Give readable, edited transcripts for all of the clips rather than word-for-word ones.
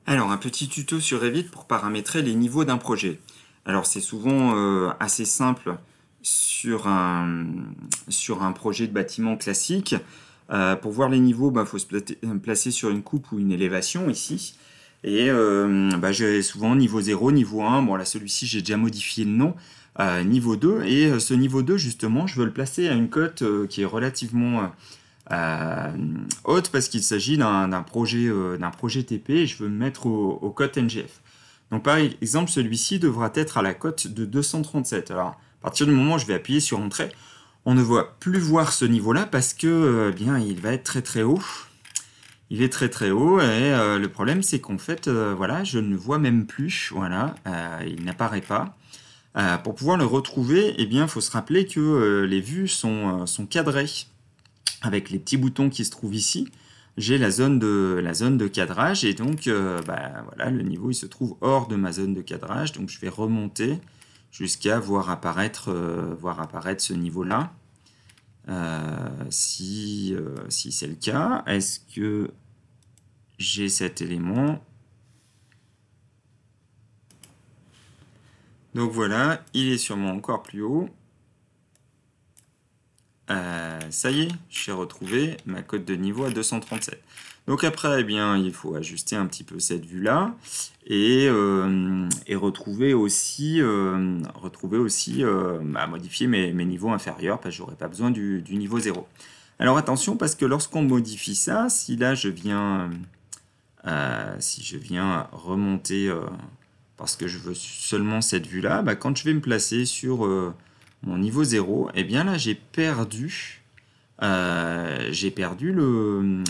Alors, un petit tuto sur Revit pour paramétrer les niveaux d'un projet. Alors, c'est souvent assez simple sur un projet de bâtiment classique. Pour voir les niveaux, il faut se placer sur une coupe ou une élévation ici. Et j'ai souvent niveau 0, niveau 1. Bon, là, celui-ci, j'ai déjà modifié le nom. Niveau 2. Et ce niveau 2, justement, je veux le placer à une cote qui est relativement euh, haute parce qu'il s'agit d'un projet TP et je veux me mettre au cote NGF. Donc par exemple, celui-ci devra être à la cote de 237. Alors à partir du moment où je vais appuyer sur Entrée, on ne voit plus voir ce niveau-là parce que bien il va être très très haut. Il est très très haut et le problème c'est qu'en fait voilà, je ne le vois même plus. Voilà, il n'apparaît pas. Pour pouvoir le retrouver, eh bien, il faut se rappeler que les vues sont cadrées avec les petits boutons qui se trouvent ici. J'ai la zone de cadrage et donc voilà, le niveau il se trouve hors de ma zone de cadrage. Donc je vais remonter jusqu'à voir apparaître ce niveau-là. Si c'est le cas, est-ce que j'ai cet élément? Donc voilà, il est sûrement encore plus haut. Ça y est, j'ai retrouvé ma cote de niveau à 237. Donc après, eh bien, il faut ajuster un petit peu cette vue-là et modifier mes niveaux inférieurs parce que j'aurais pas besoin du niveau 0. Alors attention, parce que lorsqu'on modifie ça, si je viens remonter parce que je veux seulement cette vue-là, quand je vais me placer sur mon niveau 0, eh bien là j'ai perdu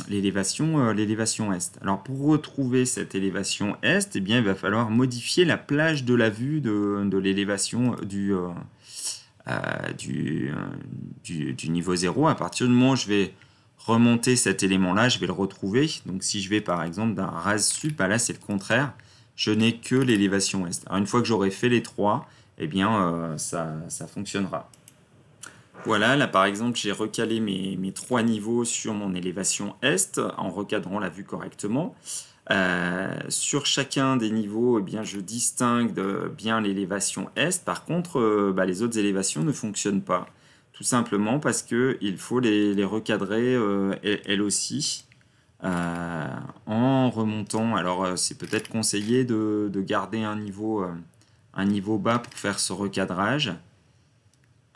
l'élévation est. Alors pour retrouver cette élévation est, eh bien il va falloir modifier la plage de la vue de l'élévation du niveau 0. À partir du moment où je vais remonter cet élément-là, je vais le retrouver. Donc si je vais par exemple d'un ras sup, là c'est le contraire. Je n'ai que l'élévation est. Alors une fois que j'aurai fait les trois, eh bien ça fonctionnera. Voilà, là par exemple, j'ai recalé mes trois niveaux sur mon élévation est en recadrant la vue correctement. Sur chacun des niveaux, eh bien, je distingue bien l'élévation est. Par contre, les autres élévations ne fonctionnent pas. Tout simplement parce qu'il faut les recadrer elles aussi en remontant. Alors, c'est peut-être conseillé de garder un niveau bas pour faire ce recadrage.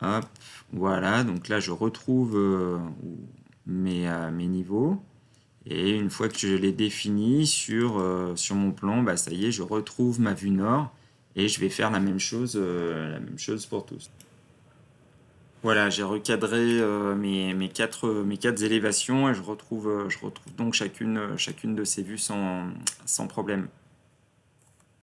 Hop, voilà, donc là je retrouve mes niveaux. Et une fois que je l'ai défini sur mon plan, ça y est, je retrouve ma vue nord. Et je vais faire la même chose pour tous. Voilà, j'ai recadré mes quatre élévations et je retrouve donc chacune de ces vues sans problème.